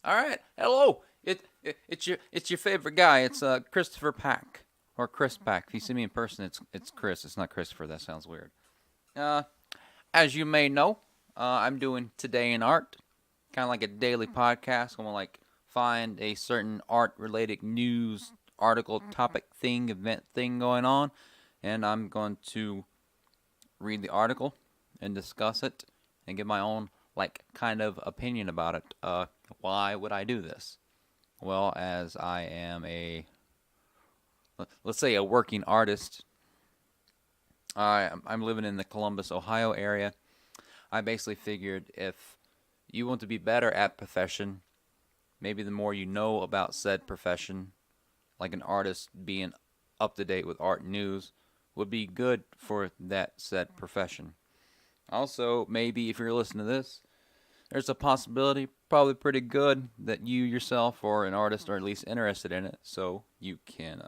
All right. Hello. It's your favorite guy. It's Christopher Pack or Chris Pack. If you see me in person, it's Chris. It's not Christopher. That sounds weird. Uh, as you may know, I'm doing Today in Art, kind of like a daily podcast. I'm gonna like find a certain art related news article, topic, thing, event, thing going on, and I'm going to read the article and discuss it and give my own like kind of opinion about it. Why would I do this? Well, as I am let's say a working artist, I'm living in the Columbus, Ohio area. I basically figured if you want to be better at profession, maybe the more you know about said profession, like an artist being up to date with art news, would be good for that said profession. Also, maybe if you're listening to this, there's a possibility, probably pretty good, that you yourself or an artist are at least interested in it, so you can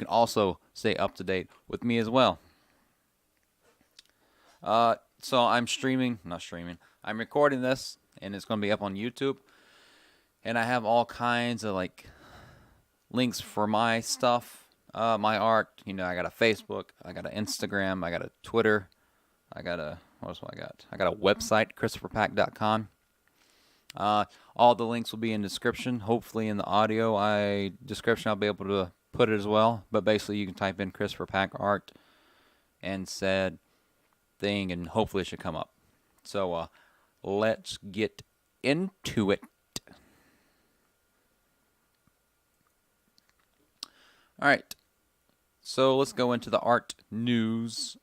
also stay up to date with me as well. So I'm not streaming. I'm recording this, and it's going to be up on YouTube. And I have all kinds of like links for my stuff, my art. I got a Facebook, I got an Instagram, I got a Twitter, what else do I got? I got a website, ChristopherPack.com. All the links will be in the description. Hopefully in the audio description I'll be able to put it as well. But basically you can type in Christopher Pack art and said thing, and hopefully it should come up. So let's get into it. All right. So let's go into the art news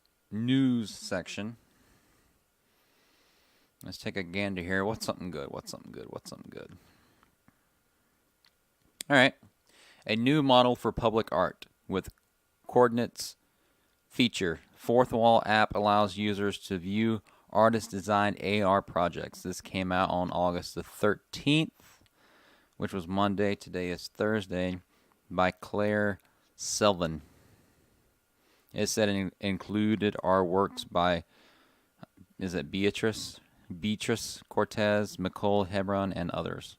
section. Let's take a gander here. What's something good? All right. A new model for public art with coordinates feature. Fourth Wall app allows users to view artist-designed AR projects. This came out on August the 13th, which was Monday. Today is Thursday, by Claire Sylvan. It said it included our works by, Beatrice Cortez, Nicole Hebron, and others.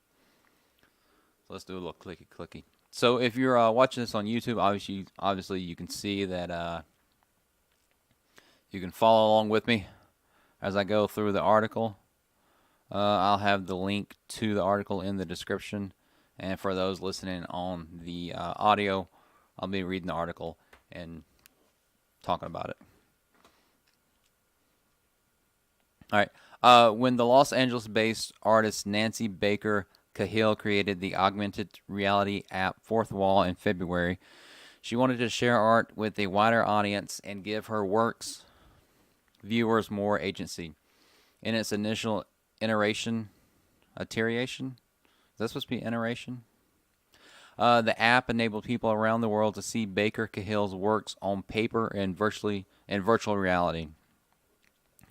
So let's do a little clicky. So if you're watching this on YouTube, obviously you can see that you can follow along with me as I go through the article. I'll have the link to the article in the description. And for those listening on the audio, I'll be reading the article and talking about it. All right. When the Los Angeles-based artist Nancy Baker Cahill created the augmented reality app Fourth Wall in February, she wanted to share art with a wider audience and give her works viewers more agency. In its initial iteration, is that supposed to be iteration? The app enabled people around the world to see Baker Cahill's works on paper and virtual reality.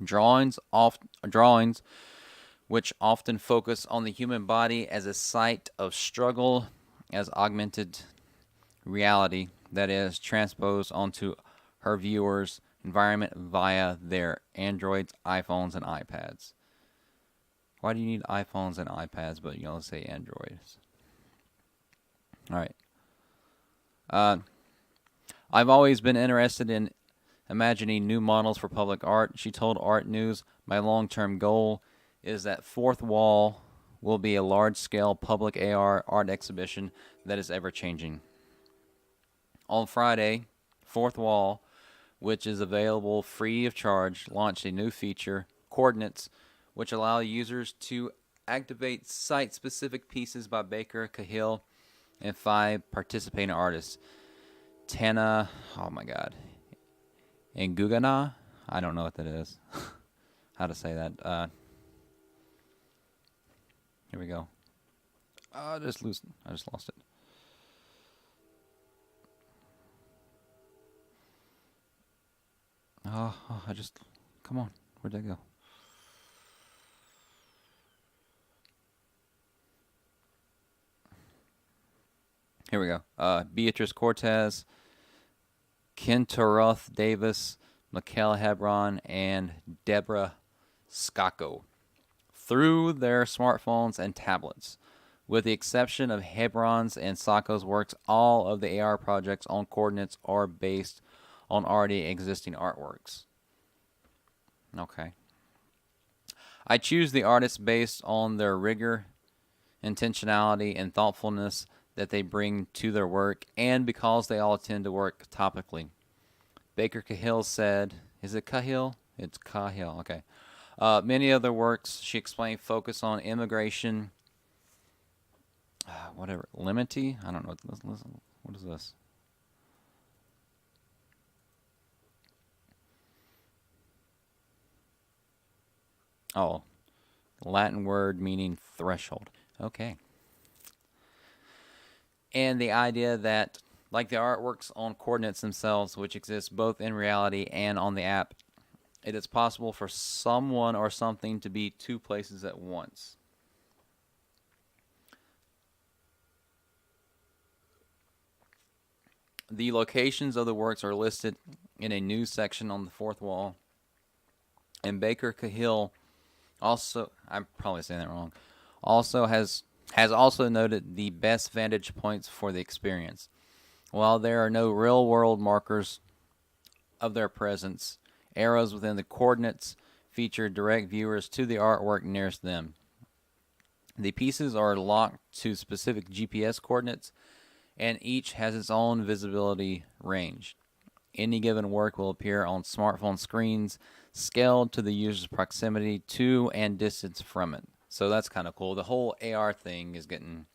Drawings, which often focus on the human body as a site of struggle, as augmented reality that is transposed onto her viewers' environment via their Androids, iPhones, and iPads. Why do you need iPhones and iPads, but let's say Androids? All right. I've always been interested in imagining new models for public art. She told Art News, my long-term goal is that Fourth Wall will be a large-scale public AR art exhibition that is ever-changing. On Friday, Fourth Wall, which is available free of charge, launched a new feature, Coordinates, which allow users to activate site-specific pieces by Baker Cahill and 5 participating artists. Tana, and Gugana, I don't know what that is. How to say that. Here we go. I just lost it. Come on. Where'd that go? Here we go. Beatrice Cortez, Kentaroth Davis, Michaela Hebron, and Deborah Skako. through their smartphones and tablets. With the exception of Hebron's and Sako's works, all of the AR projects on coordinates are based on already existing artworks. Okay. I choose the artists based on their rigor, intentionality, and thoughtfulness that they bring to their work, and because they all tend to work topically. Baker Cahill said, is it Cahill? It's Cahill, okay. Many of their works, she explained, focus on immigration, whatever, limity? I don't know. What is this? Oh, Latin word meaning threshold. Okay. And the idea that, like the artworks on coordinates themselves, which exist both in reality and on the app, it is possible for someone or something to be two places at once. The locations of the works are listed in a news section on the fourth wall. And Baker Cahill also, I'm probably saying that wrong, also has also noted the best vantage points for the experience. While there are no real-world markers of their presence, arrows within the coordinates feature direct viewers to the artwork nearest them. The pieces are locked to specific GPS coordinates, and each has its own visibility range. Any given work will appear on smartphone screens, scaled to the user's proximity to and distance from it. So that's kind of cool. The whole AR thing is getting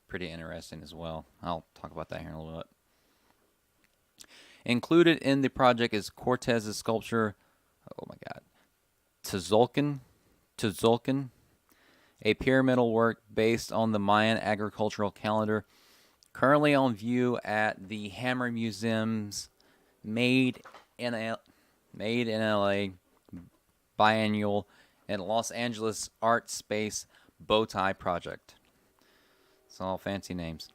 pretty interesting as well. I'll talk about that here in a little bit. Included in the project is Cortez's sculpture, oh my god, Tzolk'in, a pyramidal work based on the Mayan agricultural calendar, currently on view at the Hammer Museum's Made in LA biennial and Los Angeles Art Space Bowtie Project. It's all fancy names.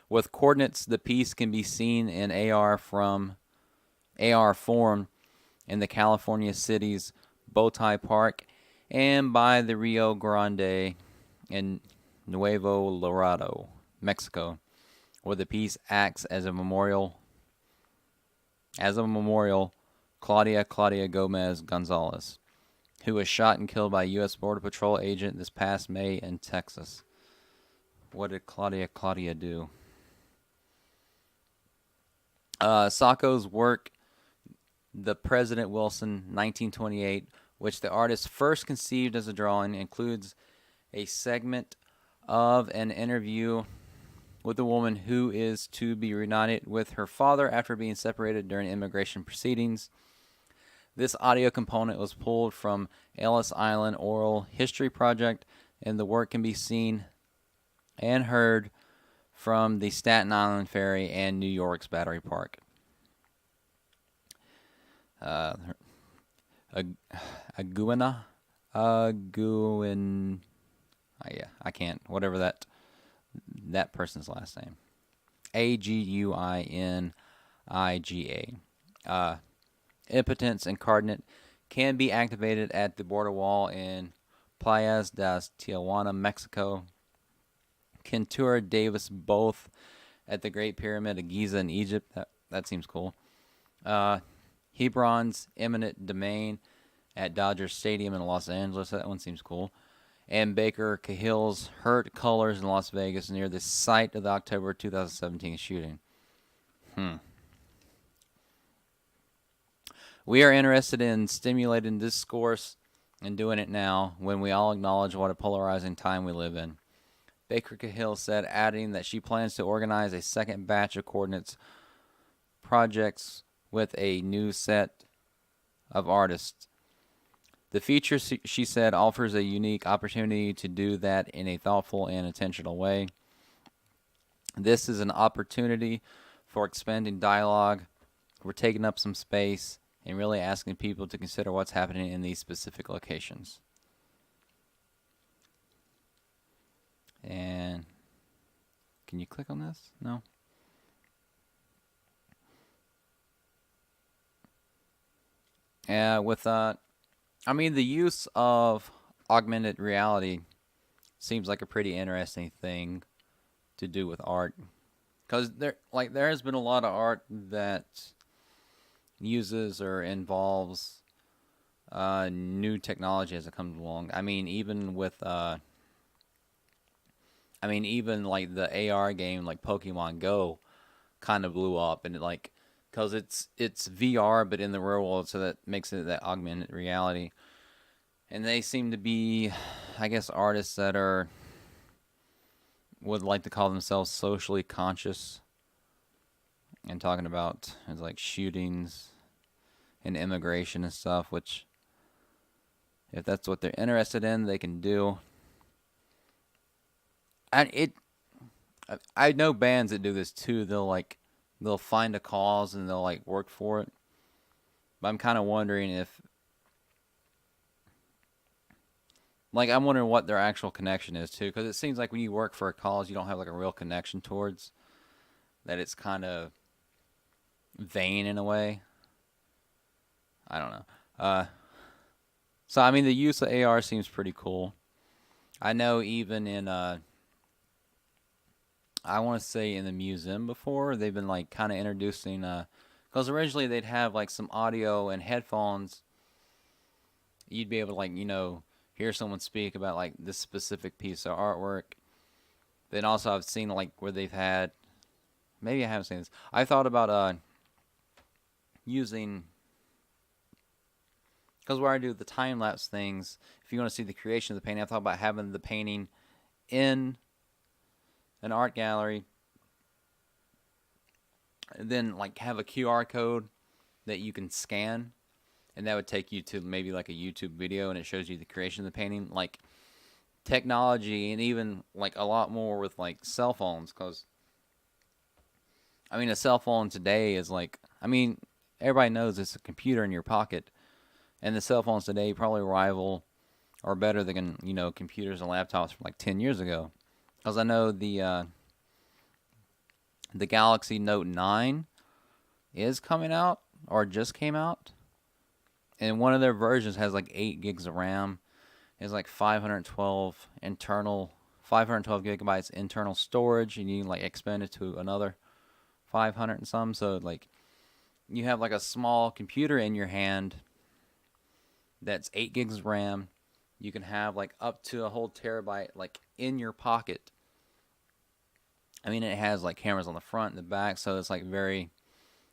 With coordinates, the piece can be seen in AR form in the California city's Bowtie Park and by the Rio Grande in Nuevo Laredo, Mexico, where the piece acts as a memorial. Claudia Gomez Gonzalez, who was shot and killed by a U.S. Border Patrol agent this past May in Texas. What did Claudia do? Sako's work, The President Wilson, 1928, which the artist first conceived as a drawing, includes a segment of an interview with a woman who is to be reunited with her father after being separated during immigration proceedings. This audio component was pulled from Ellis Island Oral History Project, and the work can be seen and heard from the Staten Island Ferry and New York's Battery Park. Aguin, yeah, I can't, whatever that person's last name. Aguiniga. Impotence and coordinate can be activated at the border wall in Playas de Tijuana, Mexico. Kentura Davis both at the Great Pyramid of Giza in Egypt. That seems cool. Hebron's eminent domain at Dodger Stadium in Los Angeles. That one seems cool. And Baker Cahill's Hurt Colors in Las Vegas near the site of the October 2017 shooting. We are interested in stimulating discourse and doing it now when we all acknowledge what a polarizing time we live in. Baker Cahill said, adding that she plans to organize a second batch of coordinates projects with a new set of artists. The feature, she said, offers a unique opportunity to do that in a thoughtful and intentional way. This is an opportunity for expanding dialogue. We're taking up some space and really asking people to consider what's happening in these specific locations. And can you click on this? No? With that, I mean, the use of augmented reality seems like a pretty interesting thing to do with art, because there has been a lot of art that uses or involves new technology as it comes along. I mean, even like the AR game, like Pokemon Go, kind of blew up, and because it's VR but in the real world, so that makes it that augmented reality. And they seem to be, I guess, artists that are would like to call themselves socially conscious, and talking about it's like shootings and immigration and stuff. Which, if that's what they're interested in, they can do. And I know bands that do this too. They'll find a cause and they'll like work for it. But I'm kind of wondering if I'm wondering what their actual connection is too, because it seems like when you work for a cause, you don't have like a real connection towards that. It's kind of vain in a way. I don't know. So I mean, the use of AR seems pretty cool. I know even in I want to say in the museum before they've been like kind of introducing because originally they'd have like some audio and headphones. You'd be able to hear someone speak about like this specific piece of artwork. Then also I've seen like where they've had, maybe I haven't seen this. I thought about using, because where I do the time lapse things, if you want to see the creation of the painting, I thought about having the painting in an art gallery, and then like have a QR code that you can scan, and that would take you to maybe like a YouTube video, and it shows you the creation of the painting. Like technology, and even like a lot more with like cell phones, because I mean a cell phone today is like, I mean, everybody knows it's a computer in your pocket, and the cell phones today probably rival or better than computers and laptops from like 10 years ago. Because I know the Galaxy Note 9 is coming out or just came out, and one of their versions has like 8 gigs of RAM. It's like 512 gigabytes internal storage, and you can like expand it to another 500 and some. So like you have like a small computer in your hand that's 8 gigs of RAM. You can have like up to a whole terabyte like in your pocket. I mean, it has like cameras on the front and the back, so it's like very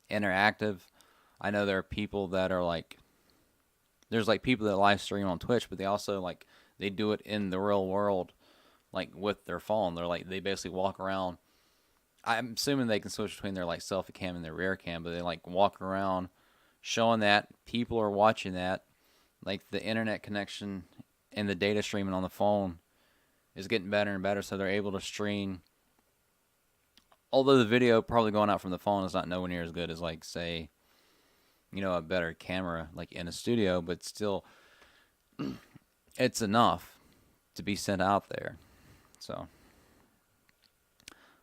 interactive. I know there are people that are like, there's like people that live stream on Twitch, but they also like they do it in the real world, like with their phone. They're like they basically walk around. I'm assuming they can switch between their like selfie cam and their rear cam, but they like walk around showing that people are watching that. Like the internet connection and the data streaming on the phone is getting better and better, so they're able to stream. Although the video probably going out from the phone is not nowhere near as good as like say, a better camera like in a studio, but still it's enough to be sent out there. So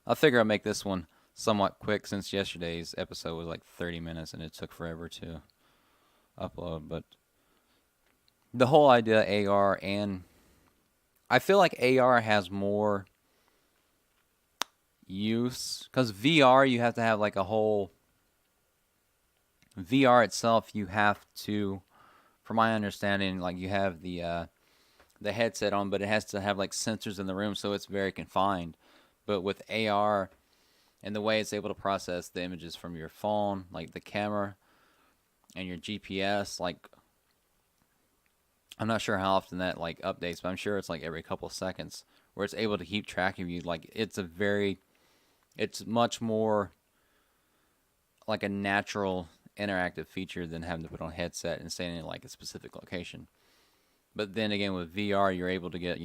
I figure I'll make this one somewhat quick, since yesterday's episode was like 30 minutes and it took forever to upload. But the whole idea of AR, and I feel like AR has more use, because VR you have to have like a whole VR itself. You have to, from my understanding, like you have the headset on, but it has to have like sensors in the room, so it's very confined. But with AR and the way it's able to process the images from your phone, like the camera and your GPS, like I'm not sure how often that like updates, but I'm sure it's like every couple of seconds, where it's able to keep track of you. Like it's much more like a natural interactive feature than having to put on a headset and staying in like a specific location. But then again, with VR, you're able to get,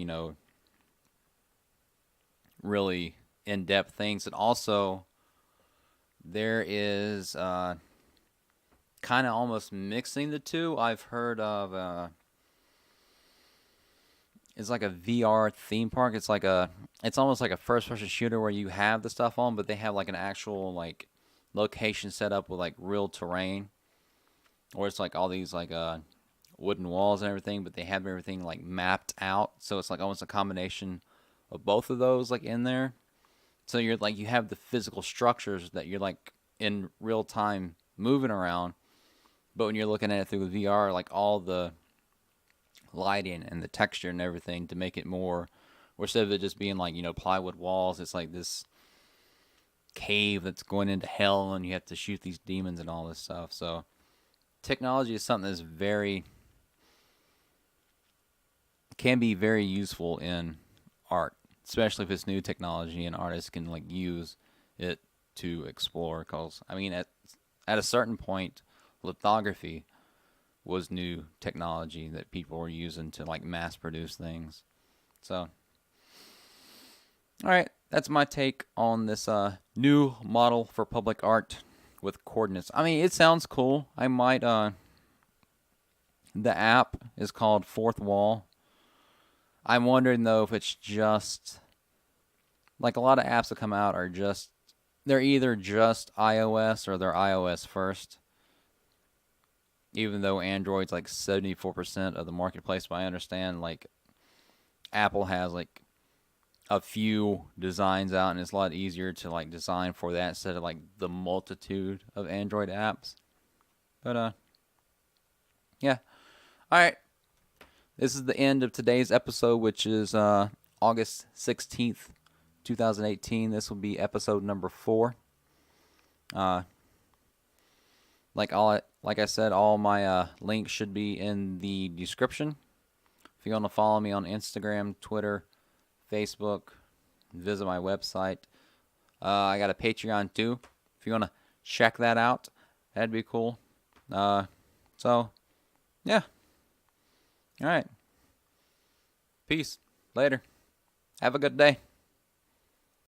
really in-depth things. And also, there is kind of almost mixing the two. I've heard of, it's like a VR theme park. It's almost like a first-person shooter where you have the stuff on, but they have like an actual like location set up with like real terrain, or it's like all these like wooden walls and everything, but they have everything like mapped out. So it's like almost a combination of both of those like in there. So you're like you have the physical structures that you're like in real time moving around, but when you're looking at it through the VR, like all the lighting and the texture and everything to make it more, or instead of it just being like, plywood walls, it's like this cave that's going into hell and you have to shoot these demons and all this stuff. So technology is something that's can be very useful in art, especially if it's new technology and artists can like use it to explore. Because I mean, at a certain point, lithography was new technology that people were using to like mass produce things. So, all right, that's my take on this new model for public art with coordinates. I mean, it sounds cool. I might the app is called Fourth Wall. I'm wondering though if it's just like a lot of apps that come out are just they're either just iOS or they're iOS first. Even though Android's like 74% of the marketplace, but I understand like Apple has like a few designs out and it's a lot easier to like design for that instead of like the multitude of Android apps. But yeah. All right. This is the end of today's episode, which is August 16th, 2018. This will be episode number 4. Like I said, all my links should be in the description. If you want to follow me on Instagram, Twitter, Facebook, visit my website. I got a Patreon too. If you want to check that out, that'd be cool. So, yeah. All right. Peace. Later. Have a good day.